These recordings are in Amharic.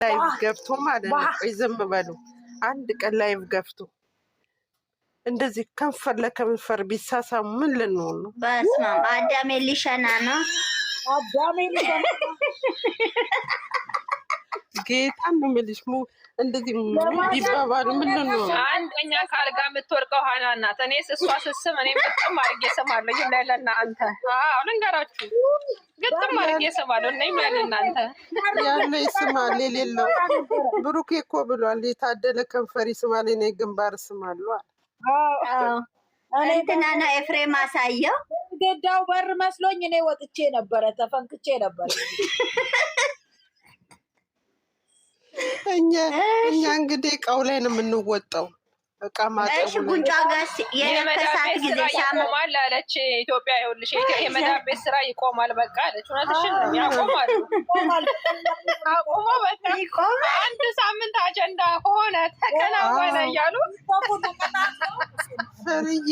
ላይቭ ገብቶ ማለት ነው። ቆይ ዝም በሉ። አንድ ቀን ላይቭ ገብቶ እንደዚህ ከንፈር ለከንፈር ቢሳሳሙ ምን ልንሆን ነው? በስመ አብ አዳሜ ሊሸና ነው። አዳሜ ሊሸና ጌታን ነው የምልሽ። እንደዚህ ቢባባሉ ምን ልንሆን ነው? አንደኛ ካልጋ የምትወርቀው ሀና ናት። እኔስ እሷ ስስም እኔም በጣም አድርጌ እስማለሁ። ይሄን ላይ ለእናንተ ልንገራችሁ፣ ግጥም አድርጌ እስማለሁ። እኔም ላይ ለእናንተ ያለ ይስማል፣ የሌለው ብሩኬ እኮ ብሏል። የታደለ ከንፈር ይስማል፣ እኔ ግንባር እስማለሁ። እንትና ነው ኤፍሬም አሳየው። ገዳው በር መስሎኝ እኔ ወጥቼ ነበረ፣ ተፈንክቼ ነበረ። እኛ እንግዲህ እቃው ላይ ነው የምንወጣው። እቃ ማጠቡ እሺ ጉንጫ ጋር የመከሳት ጊዜ ይቆማል አለች ኢትዮጵያ። ይኸውልሽ የመዳብ ቤት ስራ ይቆማል በቃ አለች። እውነትሽን ነው፣ ያቆማሉ። አቆሞ በቃ አንድ ሳምንት አጀንዳ ሆነ ተከናወነ እያሉ ፈርዬ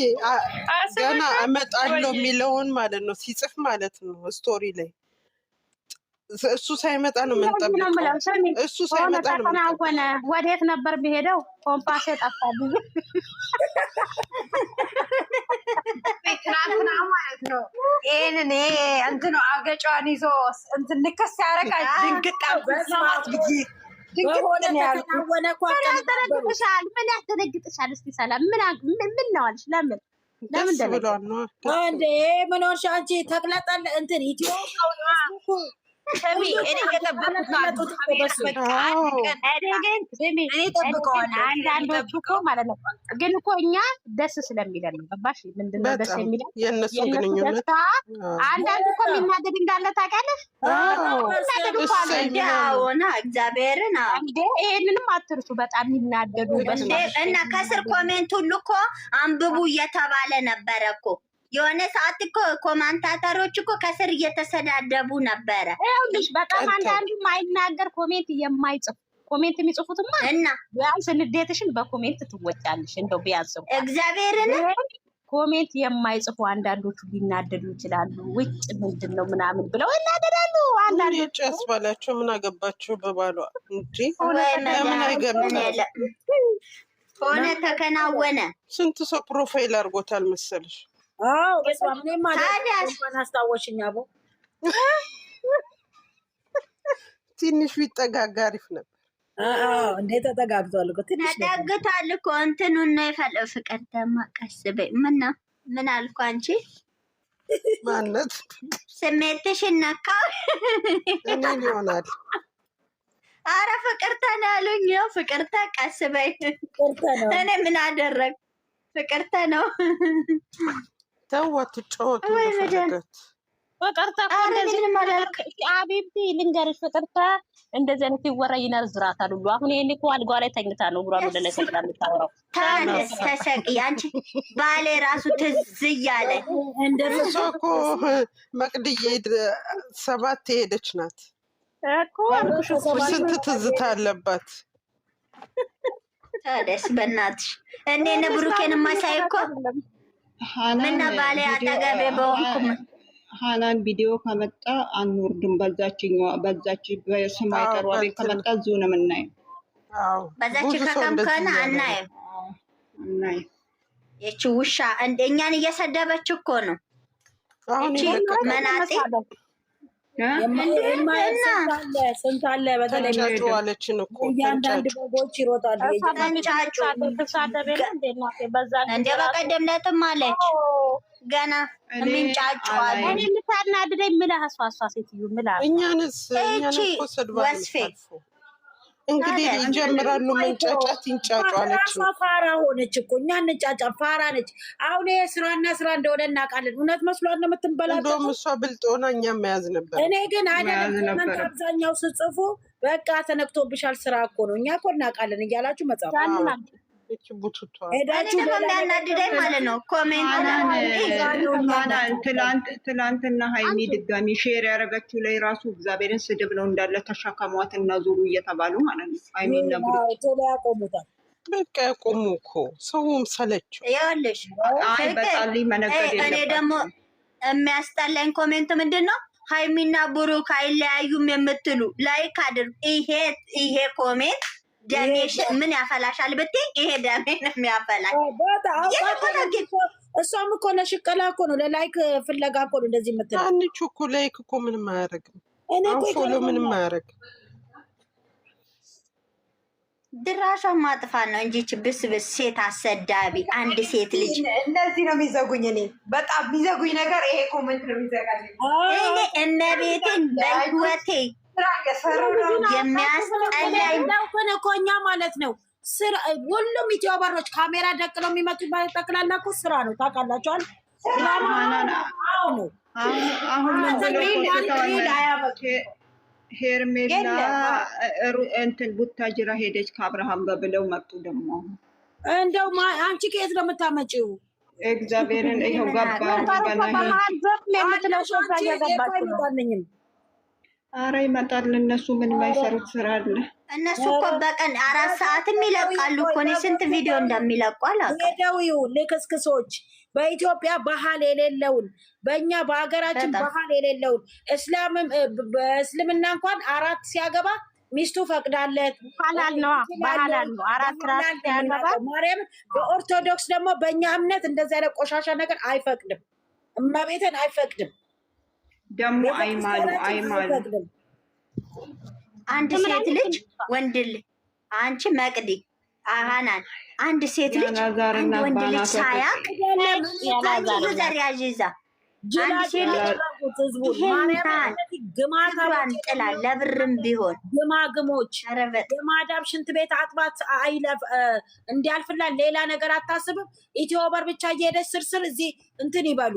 ገና እመጣለሁ የሚለውን ማለት ነው ሲጽፍ ማለት ነው ስቶሪ ላይ እሱ ሳይመጣ ነው የምንጠብቀው። እሱ ሳይመጣ ነው ተከናወነ። ወዴት ነበር የሚሄደው? ኮምፓስ ጠፋብኝ። ትናንትና ማለት ነው ይሄንን እንትኑ አገጯን ይዞ እንትን ንከስ ያረጋ ድንግጣ በስማት ብዬ ተረግጥሻል። ምን ያስደነግጥሻል? እስቲ ሰላም ምን ነው አልሽ? ለምን ደስ ብሏል ነው እንዴ? ምን ሆንሽ አንቺ? ተቅለጠል እንትን ኢትዮ እኔ አንዳንዶቹ እኮ ማለት ነው ግን እኮ እኛ ደስ ስለሚለን ነው። ገባሽ? ምንድነው ደስ የሚለን? የእነሱ ግንኙነት አንዳንዱ እኮ የሚናደድ እንዳለ ታውቂያለሽ? ሆና እግዚአብሔርን ይሄንንም አትርሱ። በጣም የሚናደዱ እና ከስር ኮሜንት ሁሉ እኮ አንብቡ እየተባለ ነበረ እኮ የሆነ ሰዓት እኮ ኮማንታተሮች እኮ ከስር እየተሰዳደቡ ነበረ። ይኸውልሽ በጣም አንዳንዱ የማይናገር ኮሜንት የማይጽፍ ኮሜንት የሚጽፉትማ እና ቢያንስ ንዴትሽን በኮሜንት ትወጫለሽ። እንደው ቢያንስ እግዚአብሔርን ኮሜንት የማይጽፉ አንዳንዶቹ ሊናደዱ ይችላሉ። ውጭ ምንድን ነው ምናምን ብለው ይናደዳሉ። አንዳንዶቹ ያስባላቸው ምን አገባቸው በባሏ እንጂ ለምን አይገርምም? ሆነ ተከናወነ። ስንት ሰው ፕሮፋይል አድርጎታል መሰለሽ? አዎ በስማም ነው ማለት ነው። አስታወሽኝ አቦ ትንሽ ቢጠጋጋ አሪፍ ነበር። እንዴት ተጠጋግቷል እኮ ትንሽ ተጠግቷል እኮ እንትኑን ነው የፈለው። ፍቅር ደማቀስ በይ ምን አልኩ? አንቺ ማነት ስሜትሽን ነካው እኔን ይሆናል። አረ ፍቅርተ ነው ያሉኝ። ነው ፍቅርተ ቀስ በይ። እኔ ምን አደረግ? ፍቅርተ ነው ተዋት ጮት ፍቅርተ አቢብቲ ልንገርሽ፣ ፍቅርተ እንደዚህ አይነት ይወራ ይነዝራታል ሁሉ። አሁን ይሄን እኮ አልጋዋ ላይ ተኝታ ነው እግሯን ወደ ላይ ሰቅላ የምታወራው። ታነስ ተሰቂ አንቺ ባሌ ራሱ ትዝ እያለ እንደሱ እኮ መቅድዬ 7 ሄደች ናት እኮ ስንት ትዝታ አለባት። ታደስ በእናትሽ እኔ ብሩኬን ማሳይ እኮ ምን ባሌ አጠገቤ በወንኩም ሀናን ቪዲዮ ከመጣ አንወርድም። በዛች በስም አይጠሯ ቤት ከመጣ እዚሁ ነው የምናየው። በዛች ከከምከና አናየም። ይቺ ውሻ እንደኛን እየሰደበች እኮ ነው። እቺ መናጤ ስንት አለ በተለይ ጫጩዋለችን እኮ እያንዳንድ በጎች ይሮጣሉ። እንደ በቀደም ዕለትም አለች ገና ምንጫጫዋል። እኔ የምታናድደኝ ምላስ አሷ ሴትዮ ምላስ እኛንስ እኮ ሰድባለች። እንግዲህ ይጀምራሉ መንጫጫት። ይንጫጫለች። ፋራ ሆነች እኮ እኛ እንጫጫ ፋራ ነች። አሁን ይሄ ስራና ስራ እንደሆነ እናውቃለን። እውነት መስሏት ነው የምትንበላው። እንደውም እሷ ብልጥ ሆና እኛም መያዝ ነበር። እኔ ግን አይደለም አብዛኛው ስጽፉ በቃ ተነክቶብሻል ስራ እኮ ነው እኛ እኮ እናውቃለን እያላችሁ መጻፍ ሄዳችሁ የሚያናድደኝ ማለት ነው። ትላንትና ሀይሚ ድጋሚ ሼር ያደረገችው ላይ ራሱ እግዚአብሔርን ስድብ ነው እንዳለ ተሸከሟት እና ዙሩ እየተባሉ ማለት ነው። ሀይሚና ቶሎ ያቆሙታል። በቃ ያቆሙ እኮ ሰውም ሰለችው። ይኸውልሽ በጣም መነገድ እኔ ደግሞ የሚያስጠላኝ ኮሜንት ምንድን ነው? ሃይሚና ብሩክ አይለያዩም የምትሉ ላይክ አድርጉ። ይሄ ኮሜንት ደሜሽ ምን ያፈላሻል ብትይ ይሄ ደሜ ነው የሚያፈላሽ። እሷም እኮ ለሽቀላ እኮ ነው ለላይክ ፍለጋ እኮ ነው እንደዚህ የምትለው። አንቺ እኮ ላይክ እኮ ምንም አያደርግም። ፎሎ ምንም አያደርግም። ድራሿን ማጥፋት ነው እንጂ ብስብስ ሴት አሰዳቢ አንድ ሴት ልጅ እንደዚህ ነው የሚዘጉኝ። እኔ በጣም የሚዘጉኝ ነገር ይሄ ኮሜንት ነው የሚዘጋኝ። እኔ እመቤቴን በህይወቴ የሚያስጠላኝ ነው እኮ እኛ ማለት ነው ስራ። ሁሉም ኢትዮበሮች ካሜራ ደቅለው የሚመጡ ጠቅላላ እኮ ስራ ነው ታውቃላችኋል። ሄርሜላ እንትን ቡታጅራ ሄደች ከአብርሃም ጋር ብለው መጡ። ደግሞ እንደው አንቺ ከየት ነው የምታመጪው? እግዚአብሔርን ይኸው ገባኝ። አረ ይመጣል። እነሱ ምን የማይሰሩት ስራ አለ? እነሱ እኮ በቀን 4 ሰዓትም ይለቃሉ እኮ። እኔ ስንት ቪዲዮ እንደሚለቁ አላውቅም። ሄደው ልክስክሶች በኢትዮጵያ ባህል የሌለውን በእኛ በሀገራችን ባህል የሌለውን በእስልምና እንኳን 4 ሲያገባ ሚስቱ ፈቅዳለት ባህላል ነው። ባህላል ነው 4 ራስ ሲያገባ ማርያም። በኦርቶዶክስ ደግሞ በእኛ እምነት እንደዚህ አይነት ቆሻሻ ነገር አይፈቅድም። እመቤትን አይፈቅድም። ደግሞ አይማሉ አንድ ሴት ልጅ ወንድ ልጅ አንቺ መቅዲ አሃናን አንድ ሴት ልጅ አንድ ወንድ ልጅ ሳያቅ ዘር ያዥዛ አንድ ሴት ልጅ ግማታን ጥላ ለብርም ቢሆን ግማግሞች የማዳም ሽንት ቤት አጥባት እንዲያልፍላት ሌላ ነገር አታስብም። ኢትዮበር ብቻ እየሄደች ስርስር እዚህ እንትን ይበሉ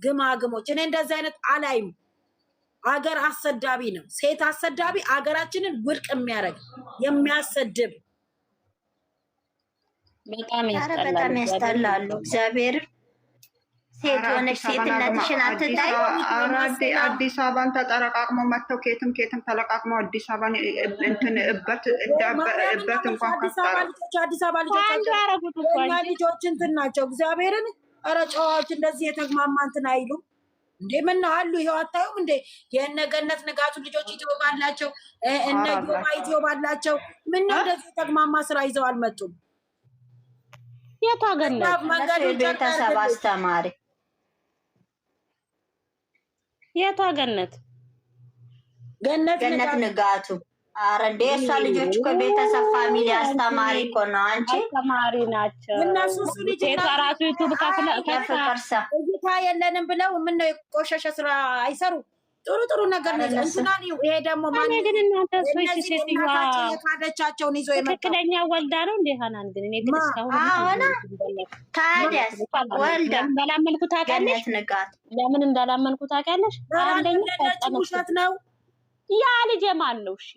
ግማግሞች። እኔ እንደዚህ አይነት አላይም። አገር አሰዳቢ ነው። ሴት አሰዳቢ አገራችንን ውድቅ የሚያደርግ የሚያሰድብ በጣም ያስጠላሉ። እግዚአብሔር ሴት ሆነሽ ሴትነትሽን አትታይ። አዲስ አበባን ተጠረቃቅሞ መጥተው ኬትም ተለቃቅመው አዲስ አበባን እንትን እበት እንኳን አዲስ አበባ ልጆች እንትን ናቸው። እግዚአብሔርን ኧረ ጨዋዎች እንደዚህ የተግማማ እንትን አይሉም እንዴ? ምን አሉ? ይሄው አታዩም እንዴ? የነገነት ንጋቱ ልጆች ኢትዮ ባላቸው እነ ጆማ ኢትዮ ባላቸው ምን ነው እንደዚህ የተግማማ ስራ ይዘው አልመጡም? የታገነት ቤተሰብ አስተማሪ ገነት ንጋቱ አረ እንዴ እሷ ልጆች እኮ ቤተሰብ ፋሚሊ አስተማሪ እኮ ነው። አንቺ አስተማሪ ናቸው እነሱ። እሱ ልጅ ራሱ ዩቱብ ከፍርሳ እይታ የለንም ብለው ምን ነው የቆሸሸ ስራ አይሰሩ። ጥሩ ነገር ነው እንትና ነው። ይሄ ደግሞ ማን ግን እናንተ ሶች ሴትዮዋ የካደቻቸውን ይዞ ትክክለኛ ወልዳ ነው እንዴ? ሃናን ግን እኔ ግን እስካሁን ታዲያስ ወልዳ እንዳላመንኩ ታውቂያለሽ? ለምን እንዳላመንኩ ታውቂያለሽ? አንደኛ ውሸት ነው። ያ ልጅ የማን ነው? እሺ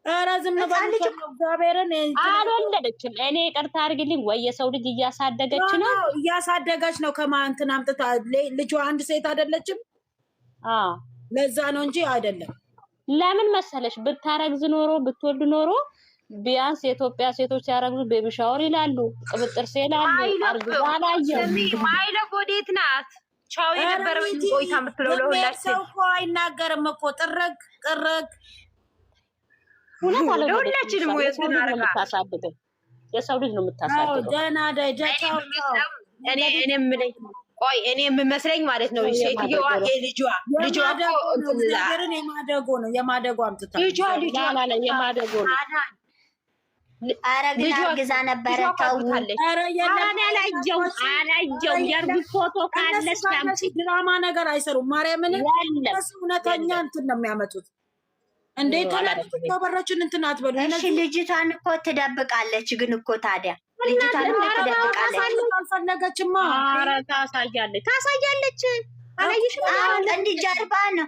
ኧረ ዝም በል እግዚአብሔርን። አልወለደችም። እኔ ይቅርታ አድርግልኝ። ወይ የሰው ልጅ እያሳደገች ነው ነው። ከማን እንትን አምጥታ ልጇ አንድ ሴት አይደለችም? ለዛ ነው እንጂ አይደለም። ለምን መሰለሽ? ብታረግዝ ኖሮ ብትወልድ ኖሮ ቢያንስ የኢትዮጵያ ሴቶች ሲያረግዙ ቤቢ ሻወር ይላሉ፣ ቅብጥር ይላሉ። አርግዛ አላየሁም። ማይለ ጎዴት ናት ቻው የነበረ ቆይታ የምትለው ለሁላችን ሰው እኮ አይናገርም እኮ ጥረግ ሁለት አለ ለሁላችንም ወይስ የምታሳድገው የሰው ልጅ ነው የምታሳድገው። ደህና ደጃቻው እኔ የምለኝ ቆይ እኔ የምመስለኝ ማለት ነው ሴትዮዋ ልጇ እግዚአብሔርን የማደጎ አምጥታ ልጇ አለ የማደጎ ነው። ኧረ ግን አርግዛ ነበረ። ተውታለች። አላየው የእርጉዝ ፎቶ ካለሽ ታምጪ። ድራማ ነገር አይሰሩም። ማርያምን እነሱ እውነተኛ እንትን ነው የሚያመጡት። እንዴት ተበራችን እንትን አትበሉ። እሺ ልጅቷን እኮ ትደብቃለች። ግን እኮ ታዲያ ልጅቷን እኮ ትደብቃለች። አልፈለገችማ። ኧረ ታሳያለች። አላየሽም? እንዲህ ጀርባ ነው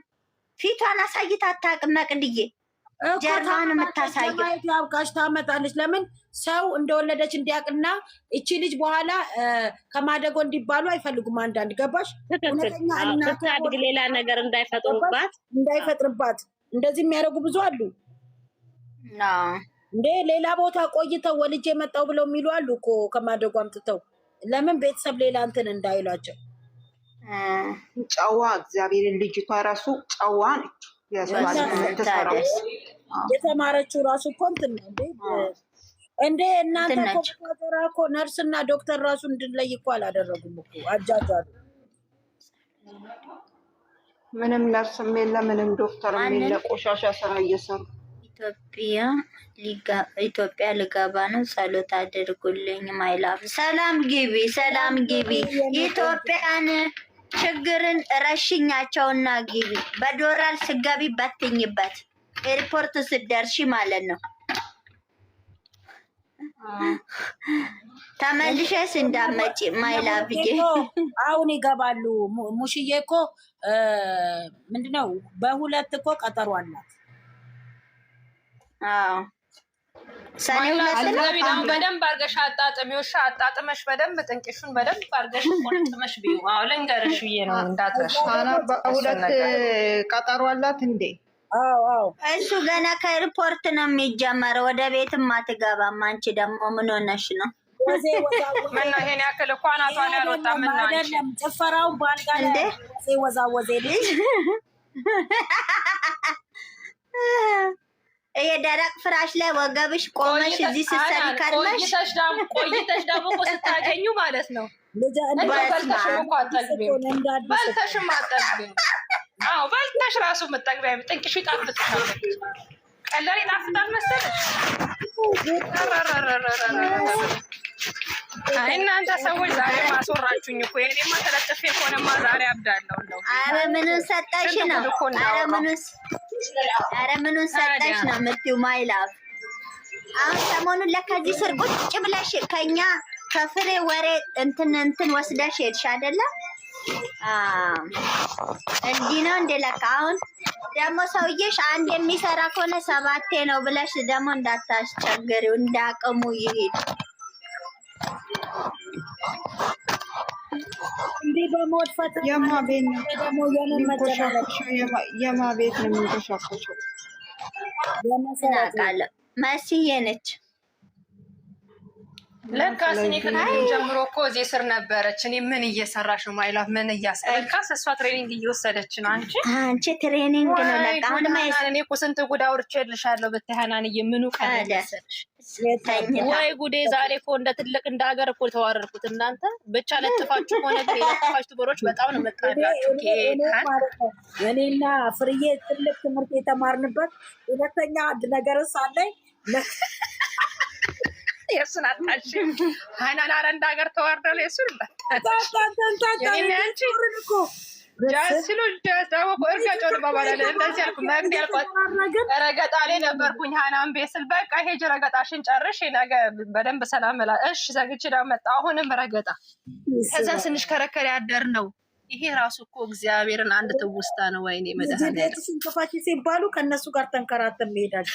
ፊቷን አሳይታ አታውቅም። መቅድዬ ጀርባ ነው የምታሳየው። ያብቃሽ ታመጣለች። ለምን ሰው እንደወለደች እንዲያውቅና እቺ ልጅ በኋላ ከማደጎ እንዲባሉ አይፈልጉም። አንዳንድ ገባሽ? ስታድግ ሌላ ነገር እንዳይፈጥርባት እንደዚህ የሚያደርጉ ብዙ አሉ። እንዴ ሌላ ቦታ ቆይተው ወልጄ መጣው ብለው የሚሉ አሉ እኮ ከማደጎ አምጥተው። ለምን ቤተሰብ ሌላ እንትን እንዳይሏቸው ጨዋ እግዚአብሔርን ልጅቷ ራሱ ጨዋ ነች። የተማረችው ራሱ እኮ እንትን ነው እንዴ እናንተ እኮ ነርስና ዶክተር ራሱ እንድንለይ እኮ አላደረጉም እኮ አጃጃሉ። ምንም ነርስም የለ ምንም ዶክተርም የለ፣ ቆሻሻ ስራ እየሰሩ ኢትዮጵያ ልገባ ነው። ጸሎት አድርጉልኝ። ማይላፍ ሰላም ግቢ፣ ሰላም ግቢ። ኢትዮጵያን ችግርን ረሽኛቸውና ግቢ። በዶላር ስገቢ በትኝበት ኤርፖርት ስደርሺ ማለት ነው። ተመልሸሽ እንዳመጪ ማይላፍ አሁን ይገባሉ። ሙሽዬ እኮ ምንድነው በሁለት እኮ ቀጠሮ አላት። ሰኔ ሁለት በደንብ አድርገሽ አጣጥሚውሽ አጣጥመሽ በደንብ ጥንቅሹን በደንብ አድርገሽ ቆርጥመሽ ቢዩ። አዎ ልንገርሽ ብዬ ነው እንዳትረሽ። በሁለት ቀጠሮ አላት እንዴ? አዎ እሱ ገና ከኤርፖርት ነው የሚጀመረው። ወደ ቤትም አትገባም። አንቺ ደግሞ ምን ሆነሽ ነው? ምን ነው ይሄን ያክል እኮ አናቷ ላይ አልወጣም። ምን አይደለም ጭፈራው ባልጋ ላይ ወዛወዜ ልጅ ይሄ ደረቅ ፍራሽ ላይ ወገብሽ ቆመሽ እዚህ ስትሰሪ ከርመሽ ቆይተሽ ደግሞ እኮ ስታገኙ ማለት ነው በልተሽም እኮ አጠግቢም። በልተሽም አጠግቢም። አዎ በልተሽ ራሱ መጠግቢያ ጥንቅሽ ይጣፍጥሻል። ቀለል ይጣፍጣል መሰለሽ። አይ እናንተ ሰዎች ዛሬ ማስወራችሁኝ እኮ። የኔማ ተለጥፌ ከሆነማ ዛሬ አብዳለሁ እንደው። ኧረ ምኑን ሰጠሽ ነው? ኧረ ምኑን ሰጠሽ ነው የምትይው ማይላፍ? አሁን ሰሞኑን ለከዚህ ስር ቁጭ ብለሽ ከኛ ከፍሬ ወሬ እንትን ወስደሽ ሄድሽ አይደለ? እንዲህ ነው እንደ ለካ። አሁን ደግሞ ሰውዬሽ አንድ የሚሰራ ከሆነ 7 ነው ብለሽ ደግሞ እንዳታስቸግሪው፣ እንዳቅሙ ይሄድ። እንዴ በሞት ፈተና የማ ቤት ነው ደግሞ የምን መጨረሻ የማ ቤት ነው የሚንቀሳቀሰው? እናውቃለ መስዬ ነች። ለካስ እኔ ከትንሽ ጀምሮ እኮ እዚህ ስር ነበረች። እኔ ምን እየሰራሽ ነው ማይላፍ? ምን ለካስ እሷ ትሬኒንግ እየወሰደች ነው። አንቺ ትሬኒንግ ነው ለካ። አሁን እኔ እኮ ስንት ጉድ አውርቼልሻለሁ ብታይ ሀናንዬ፣ ምኑ ቀን መሰለሽ? ወይ ጉዴ! ዛሬ እኮ እንደ ትልቅ እንደ ሀገር እኮ ተዋረድኩት። እናንተ ብቻ ለጥፋችሁ ሆነ ግን የለጥፋችሁ በሮች በጣም ነው መጣላችሁ። እኔና ፍርዬ ትልቅ ትምህርት የተማርንበት ሁለተኛ አንድ ነገር ሳለኝ የእሱን አጣሽ ሀናን አረ እንደ ሀገር ተዋርዳል። የእሱን ሲሉ ደግሞ እርጋጫው ባባላለ እንደዚህ ያልኩ መግድ ያልኳት ረገጣ ላይ ነበርኩኝ። ሀናን ቤት ስል በቃ ሄጅ ረገጣሽን ጨርሽ ነገ በደንብ ሰላም ላ እሽ ዘግቼ ደግሞ መጣ። አሁንም ረገጣ ከዛ ስንሽ ከረከር ያደር ነው። ይሄ ራሱ እኮ እግዚአብሔርን አንድ ትውስታ ነው። ወይኔ መድኃኒዓለም ስንከፋች ሲባሉ ከእነሱ ጋር ተንከራተን መሄዳል።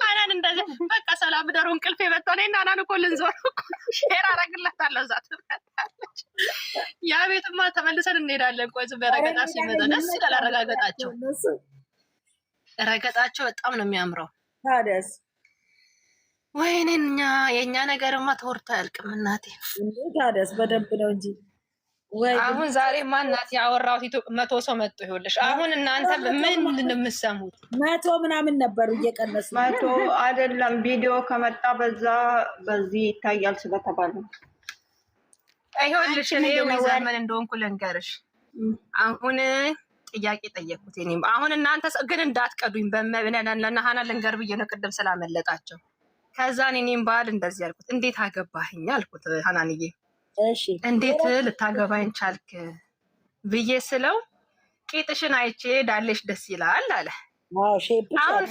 ሀናን እንደዚህ በቃ ሰላም ደሩ እንቅልፍ የመጣው እኔና ሀናን እኮ ልንዞር እኮ ሼር አደርግላታለሁ። እዛ ትመጣለች። ያ ቤትማ ተመልሰን እንሄዳለን። ቆይ ዝም በረገጣ ሲመጣ ደስ ይላል። ረገጣቸው በጣም ነው የሚያምረው። ታዲያስ ወይኔ የእኛ ነገርማ ተወርቶ አያልቅም እናቴ። ታዲያስ በደንብ ነው እንጂ አሁን ዛሬ ማናት ያወራሁት 100 ሰው መጥቶ ይኸውልሽ። አሁን እናንተ ምን እንደምትሰሙት 100 ምናምን ነበሩ እየቀነሱ 100 አይደለም። ቪዲዮ ከመጣ በዚህ ይታያል ስለተባለ ይኸውልሽ። እኔ ወይዘመን እንደሆንኩ ልንገርሽ። አሁን ጥያቄ ጠየቅኩት። እኔም አሁን እናንተ ግን እንዳትቀዱኝ በመብለና ሀና ልንገር ብዬ ነው ቅድም ስላመለጣቸው። ከዛ እኔም ባል እንደዚህ ያልኩት እንዴት አገባህኝ አልኩት ሀናንዬ እንዴት ልታገባኝ ቻልክ ብዬ ስለው ቂጥሽን አይቼ ዳሌሽ ደስ ይላል አለ። አሁን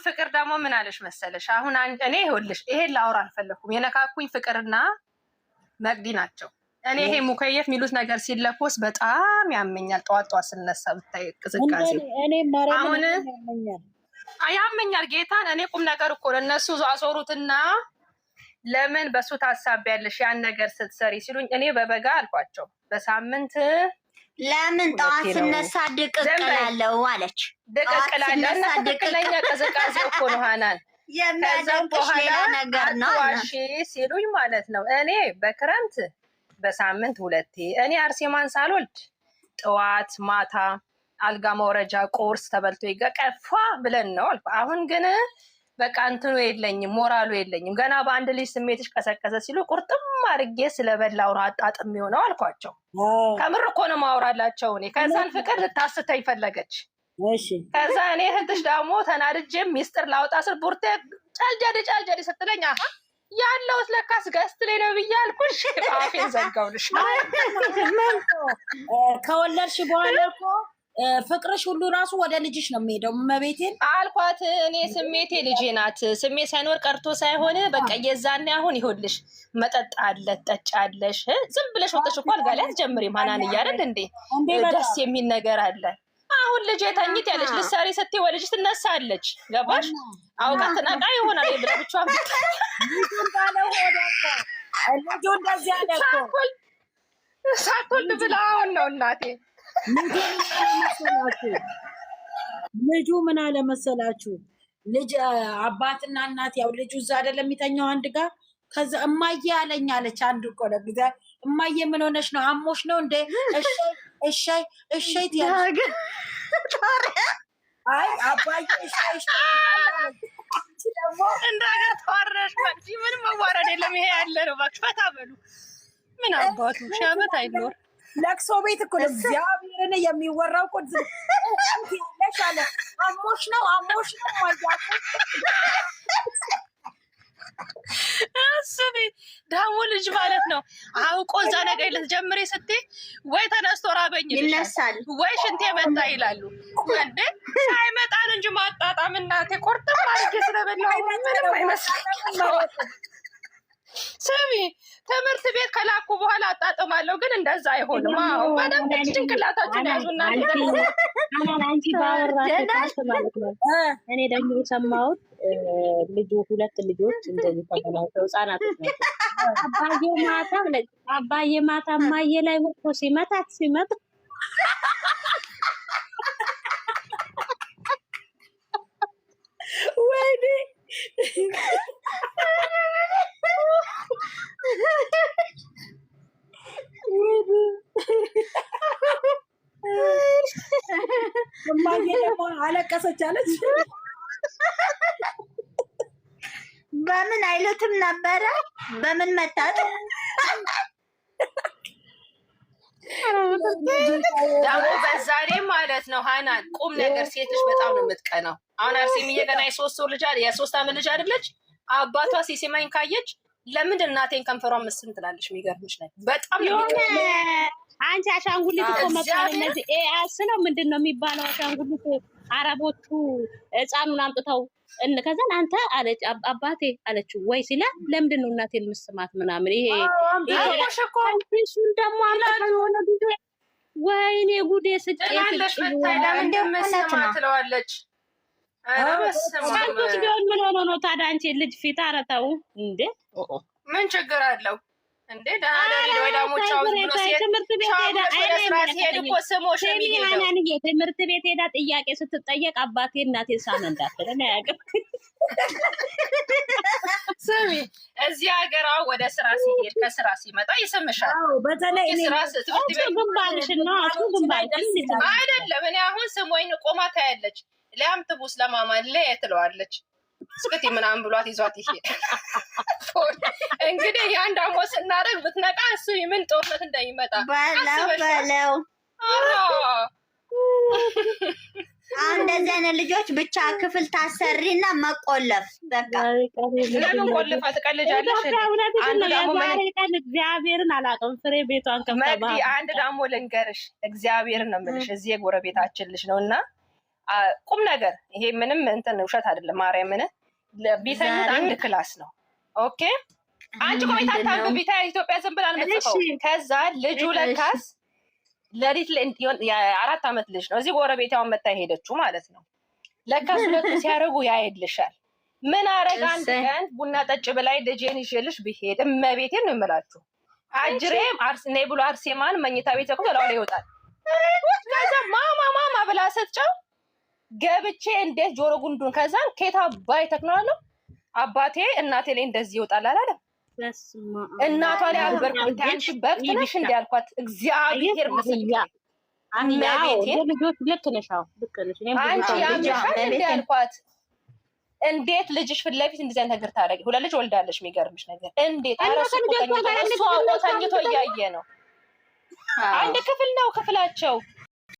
ፍቅር ደግሞ ምን አለሽ መሰለሽ? አሁን እኔ ይኸውልሽ ይሄን ላውራ አልፈለኩም። የነካኩኝ ፍቅርና መቅዲ ናቸው። እኔ ይሄ ሙከየፍ የሚሉት ነገር ሲለኮስ በጣም ያመኛል። ጠዋት ስነሳ ብታይ ቅዝቃዜ አሁን ያመኛል ጌታን። እኔ ቁም ነገር እኮ እነሱ አዞሩትና ለምን በሱ ታሳቢያለሽ ያን ነገር ስትሰሪ ሲሉኝ እኔ በበጋ አልኳቸው በሳምንት ለምን ጠዋት ስነሳ ድቅቅላለሁ አለች። ድቅቅላለሁ እና ትክክለኛ ቅዝቃዜ እኮ ነው ሀናን። ከዛም በኋላ አትዋሺ ሲሉኝ ማለት ነው እኔ በክረምት በሳምንት 2 እኔ አርሴማን ሳልወልድ ጠዋት ማታ አልጋ መውረጃ ቁርስ ተበልቶ ይገቀፋ ብለን ነው አልኩ። አሁን ግን በቃ እንትኑ የለኝም፣ ሞራሉ የለኝም። ገና በአንድ ልጅ ስሜትሽ ቀሰቀሰ ሲሉ ቁርጥም አድርጌ ስለበላው ነው አጣጥም የሆነው አልኳቸው። ከምር እኮ ነው ማውራላቸው። እኔ ከዛን ፍቅር ልታስተኝ ፈለገች። ከዛ እኔ እህትሽ ደግሞ ተናድጄም ሚስጥር ላውጣ ስል ቡርቴ ጫልጃዴ ስትለኝ ያለውት ለካስ ገስት ላይ ነው ብዬ አልኩሽ። አፌን ዘጋውልሽ። ከወለድሽ በኋላ እኮ ፍቅርሽ ሁሉ ራሱ ወደ ልጅሽ ነው የሚሄደው። መቤቴን አልኳት። እኔ ስሜቴ ልጄ ናት። ስሜት ሳይኖር ቀርቶ ሳይሆን በቃ የዛኔ አሁን ይሁንልሽ መጠጥ አለ ጠጫለሽ። ዝም ብለሽ ወጥተሽ እኮ አልጋ ላይ አትጀምሪም። ሀናን እያደል እንዴ ደስ የሚል ነገር አለ። አሁን ልጄ ተኝት ያለች ልትሰሪ ስትይ ወልጅ ትነሳለች። ገባሽ? አውቃ ትነቃ ይሆናል ብላ ብቻዋን ልጁ እንደዚህ አለ እኮ ሳትወልድ ብላ አሁን ነው እናቴ ልጁ ምን አለ መሰላችሁ? ልጅ አባትና እናት ያው ልጁ እዛ አይደለም የሚተኛው አንድ ጋር። ከዛ እማዬ አለኝ አለች። አንዱ እኮ ለጊዜ እማዬ ምን ሆነሽ ነው? አሞሽ ነው እንዴ? እሺ አይ አባዬ እሺ ደግሞ እንዳገር ተዋረሽ እንጂ ምንም መዋረድ የለም። ይሄ ያለ ነው። እባክሽ ፈታ በሉ። ምን አባቱ ሻመት አይኖር ለቅሶ ቤት እኮ እግዚአብሔርን የሚወራው እኮ ያለሽ አለ። አሞሽ ነው ማያቆ አስቢ ደግሞ ልጅ ማለት ነው። አውቆ እዛ ነገር ልትጀምሪ ስትይ ወይ ተነስቶ ራበኝ ይልሻል ወይ ሽንቴ መጣ ይላሉ። እንዴ ሳይመጣ ነው እንጂ ማጣጣም እናቴ ቆርጥም አድርጌ ስለበላሁ ምንም አይመስልም። ስሚ ትምህርት ቤት ከላኩ በኋላ አጣጥማለሁ፣ ግን እንደዛ አይሆንም። አዎ በደንብ ጭንቅላታችሁን ያዙና አንቺ ባወራሽ ማለት ነው። እኔ ደግሞ የሰማሁት ልጁ 2 ልጆች እንደዚህ ተገናኝተው ህጻናቶች ናቸው። አባዬ ማታ እማዬ ላይ ወጥቶ ሲመታ ወይኔ እማዬ ደግሞ አለቀሰች አለች። በምን አይሉትም ነበረ? በምን መታት? ደግሞ በዛሬ ማለት ነው ሀናን ቁም ነገር ሴትሽ በጣም ነው የምትቀናው። አሁን አርሴምዬ ገና የ3 ወር ልጅ የ3 ዓመት ልጅ አይደለች? አባቷ ሲሲማኝ ካየች ለምንድን እናቴን ከንፈሯን ምስል ትላለች? የሚገርምሽ ነው በጣም ነው አንቺ አሻንጉሊት እኮ መጣለ እነዚህ ኤአስ ነው ምንድን ነው የሚባለው? አሻንጉሊት አረቦቹ ህፃኑን አምጥተው ከዛን አንተ አለች አባቴ አለችው ወይ ሲላ ለምንድን ነው እናቴን ምስማት ምናምን ይሄ እሱን ደግሞ ሆነ ጊዜ ወይኔ ጉዴ ስጭያለሽ ብታይ ለምንድን ምስማት ትለዋለች? ሳንቶስ ቢሆን ምን ሆኖ ነው ታዲያ አንቺ ልጅ ፊት አረተው እንዴ? ምን ችግር አለው እንዴ? ዳዳሪ ወይ ደግሞ ቻው ብሎ ትምህርት ቤት ሄዳ ሲሄድ እኮ ስሞሽ የሚሄደው ትምህርት ቤት ሄዳ ጥያቄ ስትጠየቅ አባቴ እናቴ ሳነ እንዳትል ነው ያገር። ስሚ እዚህ ሀገር ወደ ስራ ሲሄድ ከስራ ሲመጣ ይስምሻል። በተለይ ስራ ትምህርት ቤት ግንባርሽ ነው አሱ ግንባርሽ አይደለም። እኔ አሁን ስሞኝ ቆማ ታያለች። ሊያም ትቡስ ለማማ ትለዋለች። እስክቲ ምናምን ብሏት ይዟት ይሄድ። እንግዲህ ያን ደግሞ ስናደርግ ብትነቃ እሱ ምን ጦርነት እንደሚመጣ በለው። እንደዚህ አይነት ልጆች ብቻ ክፍል ታሰሪና መቆለፍ በቃ። ለምን ቆልፋ ትቀልጃለሽ? አንድ ደግሞ እግዚአብሔርን አላውቅም ፍሬ ቤቷን ከፈባ አንድ ደግሞ ልንገርሽ፣ እግዚአብሔርን ነው የምልሽ። እዚህ የጎረቤታችን ልጅ ነው እና ቁም ነገር ይሄ ምንም እንትን ውሸት አይደለም። ማርያምን ቢተኙት አንድ ክላስ ነው። ኦኬ አንቺ ቆይታ ታንዱ ቢታ ኢትዮጵያ ዝም ብላ አልመጣው። ከዛ ልጁ ለካስ ለሊት የ4 ዓመት ልጅ ነው። እዚህ ጎረቤታውን መታ ሄደችው ማለት ነው። ለካስ ሁለቱ ሲያረጉ ያይልሻል። ምን አረጋ አንድ ቀን ቡና ጠጭ ብላይ ልጄን ይዤልሽ ብሄድ እመቤቴን ነው የምላችሁ። አጅሬም አርሰኔ ብሎ አርሴማን መኝታ ቤት እኮ ተላው ይወጣል። ከዛ ማማ ብላ ስትጨው ገብቼ እንዴት ጆሮ ጉንዱን ከዛን ኬታ ባይ ተክናለሁ። አባቴ እናቴ ላይ እንደዚህ ይወጣል አላለም። እናቷ ላይ አልበርኩት አንቺ በቅተሽ እንዳልኳት እግዚአብሔር ምስክር ልጆች ልክ ነሽ። ልክ ነሽ። አንቺ ያምሻል እንዳልኳት እንዴት ልጅሽ ፊት ለፊት እንደዚህ አይነት ነገር ታደርጊ? ሁለት ልጅ ወልዳለሽ። የሚገርምሽ ነገር እንዴት እሱ ተኝቶ እያየ ነው። አንድ ክፍል ነው ክፍላቸው